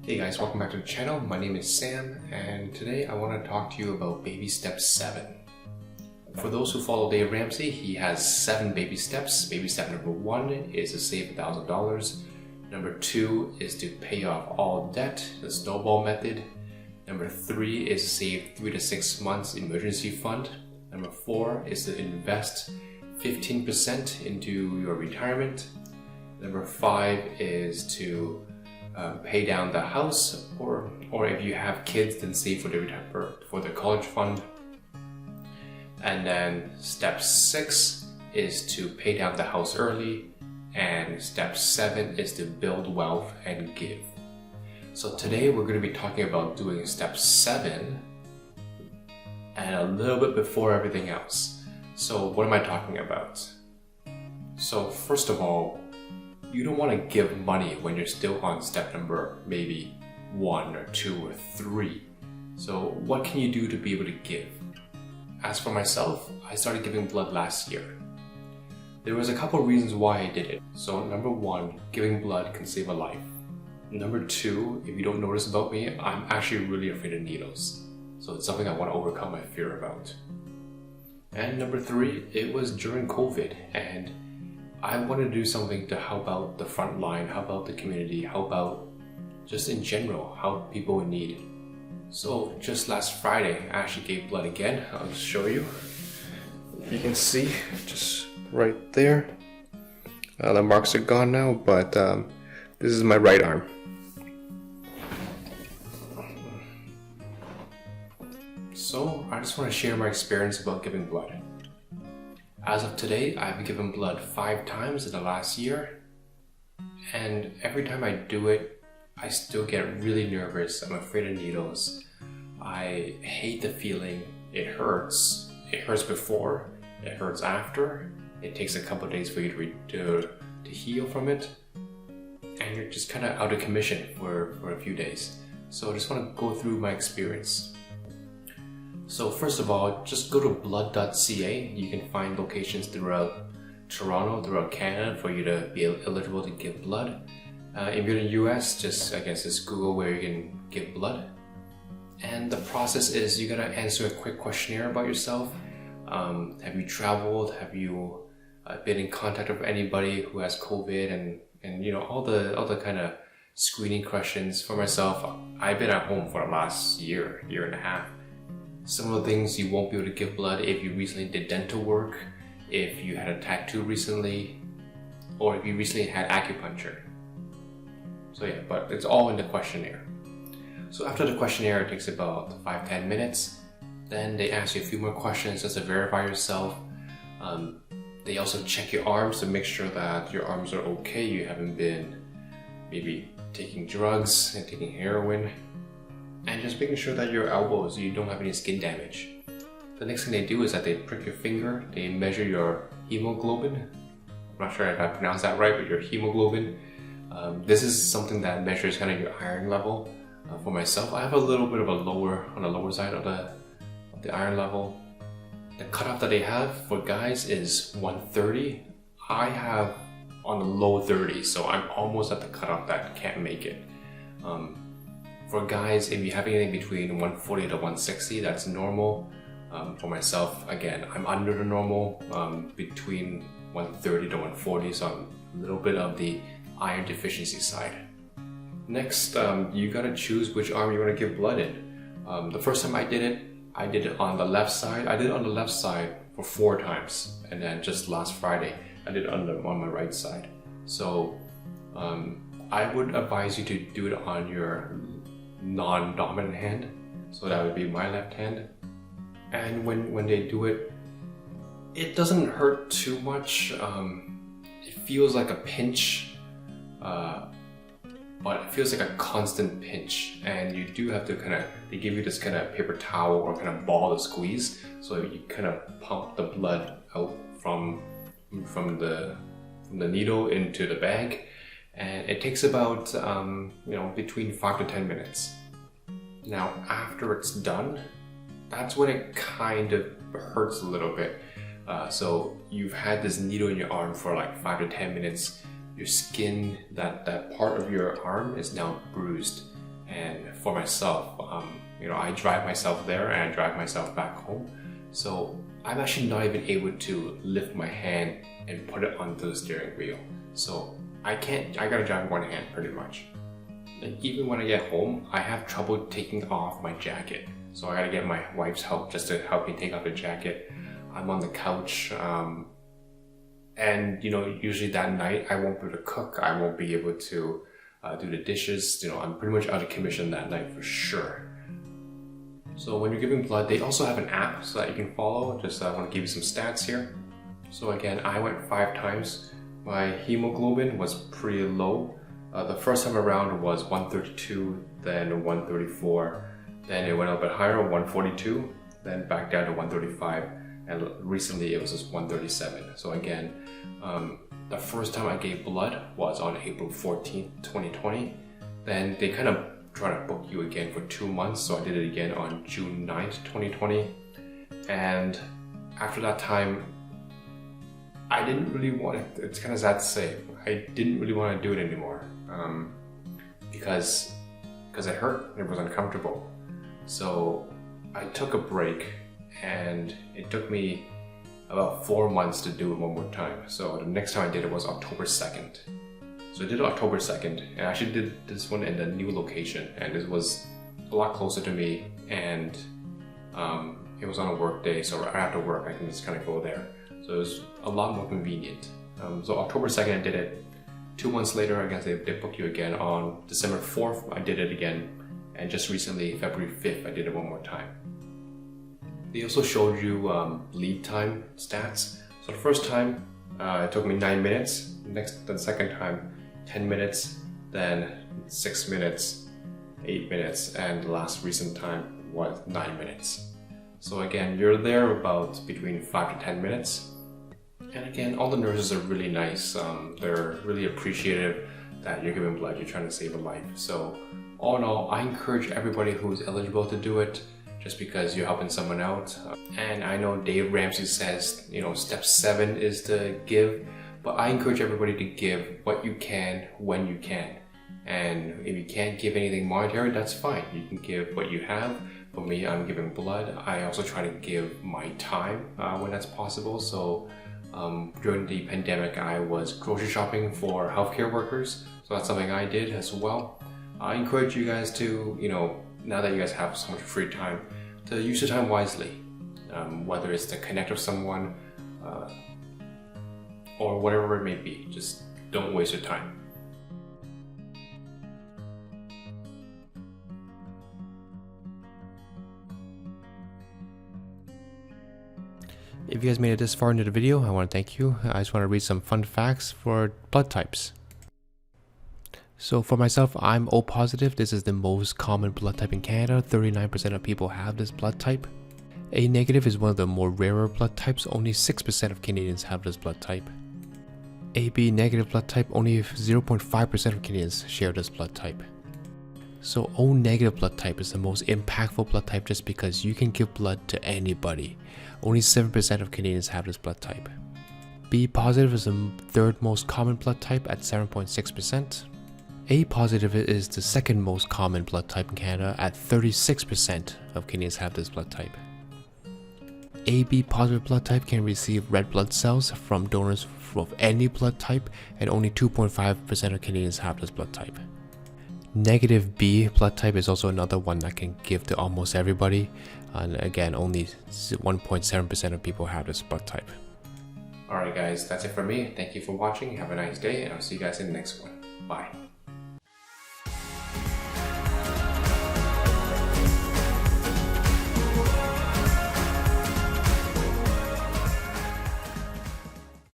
Hey guys, welcome back to the channel. My name is Sam, and today I want to talk to you about baby step 7. For those who follow Dave Ramsey, he has 7 baby steps. Baby step number 1 is to save $1,000. Number 2 is to pay off all debt, the snowball method. Number 3 is to save 3 to 6 months emergency fund. Number 4 is to invest 15% into your retirement. Number 5 is to pay down the house, or if you have kids, then save for the college fund. And then step 6 is to pay down the house early, and step 7 is to build wealth and give. So today we're going to be talking about doing step 7 and a little bit before everything else. So what am I talking about? So first of all, you don't want to give money when you're still on step number maybe 1 or 2 or 3. So what can you do to be able to give? As for myself, I started giving blood last year. There was a couple of reasons why I did it. So number 1, giving blood can save a life. Number 2, if you don't notice about me, I'm actually really afraid of needles. So it's something I want to overcome my fear about. And number 3, it was during COVID, and I want to do something to help out the front line, help out the community, help out just in general, help people in need. So just last Friday, I actually gave blood again. I'll just show you. You can see just right there. The marks are gone now, but this is my right arm. So I just want to share my experience about giving blood. As of today, I've given blood 5 times in the last year, and every time I do it, I still get really nervous. I'm afraid of needles. I hate the feeling. It hurts. It hurts before, it hurts after. It takes a couple of days for you to heal from it, and you're just kind of out of commission for a few days. So I just want to go through my experience. So first of all, just go to blood.ca. You can find locations throughout Toronto, throughout Canada for you to be eligible to give blood. If you're in the US, just Google where you can give blood. And the process is you gotta answer a quick questionnaire about yourself. Have you traveled? Have you been in contact with anybody who has COVID? And you know, all the kind of screening questions. For myself, I've been at home for the last year and a half. Some of the things you won't be able to give blood: if you recently did dental work, if you had a tattoo recently, or if you recently had acupuncture. So yeah, but it's all in the questionnaire. So after the questionnaire, it takes about 5-10 minutes. Then they ask you a few more questions just to verify yourself. They also check your arms to make sure that your arms are okay. You haven't been maybe taking drugs and taking heroin. And just making sure that your elbows, you don't have any skin damage. The next thing they do is that they prick your finger, they measure your hemoglobin. I'm not sure if I pronounced that right, but your hemoglobin. This is something that measures kind of your iron level. For myself, I have a little bit of on the lower side of the iron level. The cutoff that they have for guys is 130. I have on the low 30s, so I'm almost at the cutoff that can't make it. For guys, if you have anything between 140 to 160, that's normal. For myself, again, I'm under the normal, between 130 to 140, so I'm a little bit of the iron deficiency side. Next, you gotta choose which arm you want to give blood in. The first time I did it on the left side. I did it on the left side for 4 times, and then just last Friday, I did it on my right side. So I would advise you to do it on your non-dominant hand, so that would be my left hand. And when they do it, it doesn't hurt too much. It feels like a pinch, but it feels like a constant pinch, and you do have to they give you this kind of paper towel or kind of ball to squeeze, so you kind of pump the blood out from the needle into the bag. And it takes about between 5 to 10 minutes. Now after it's done, that's when it kind of hurts a little bit. So you've had this needle in your arm for like 5 to 10 minutes. Your skin, that part of your arm is now bruised, And for myself, I drive myself there and I drive myself back home. So I'm actually not even able to lift my hand and put it onto the steering wheel. So I gotta drive one hand pretty much. And even when I get home, I have trouble taking off my jacket. So I gotta get my wife's help just to help me take off the jacket. I'm on the couch, and usually that night I won't be able to cook. I won't be able to do the dishes. I'm pretty much out of commission that night for sure. So when you're giving blood, they also have an app so that you can follow. Just I want to give you some stats here. So again, I went 5 times. My hemoglobin was pretty low. The first time around was 132, then 134, then it went up a bit higher, 142, then back down to 135, and recently it was just 137. So again, the first time I gave blood was on April 14th, 2020. Then they kind of try to book you again for 2 months, so I did it again on June 9th, 2020. And after that time, I didn't really want it. It's kind of sad to say, I didn't really want to do it anymore because it hurt, it was uncomfortable. So I took a break, and it took me about 4 months to do it one more time. So the next time I did it was October 2nd. So I did it October 2nd, and I actually did this one in a new location, and it was a lot closer to me, and it was on a work day, so right after work I can just kind of go there. So it was a lot more convenient. So October 2nd I did it. 2 months later, I guess they booked you again. On December 4th, I did it again. And just recently, February 5th, I did it one more time. They also showed you lead time stats. So the first time, it took me 9 minutes. The second time, 10 minutes. Then 6 minutes, 8 minutes. And the last recent time was 9 minutes. So again, you're there about between 5 to 10 minutes. And again, all the nurses are really nice. They're really appreciative that you're giving blood, you're trying to save a life. So all in all, I encourage everybody who's eligible to do it just because you're helping someone out. And I know Dave Ramsey says, step 7 is to give, but I encourage everybody to give what you can when you can. And if you can't give anything monetary, that's fine. You can give what you have. For me, I'm giving blood. I also try to give my time when that's possible. So during the pandemic, I was grocery shopping for healthcare workers. So that's something I did as well. I encourage you guys to, now that you guys have so much free time, to use your time wisely. Whether it's to connect with someone or whatever it may be, just don't waste your time. If you guys made it this far into the video, I want to thank you. I just want to read some fun facts for blood types. So for myself, I'm O positive. This is the most common blood type in Canada. 39% of people have this blood type. A negative is one of the more rarer blood types. Only 6% of Canadians have this blood type. AB negative blood type, only 0.5% of Canadians share this blood type. So O negative blood type is the most impactful blood type just because you can give blood to anybody. Only 7% of Canadians have this blood type. B positive is the third most common blood type at 7.6%. A positive is the second most common blood type in Canada at 36% of Canadians have this blood type. AB positive blood type can receive red blood cells from donors of any blood type, and only 2.5% of Canadians have this blood type. Negative B blood type is also another one that can give to almost everybody, and again, only 1.7% of people have this blood type. Alright guys, that's it for me. Thank you for watching. Have a nice day, and I'll see you guys in the next one. Bye.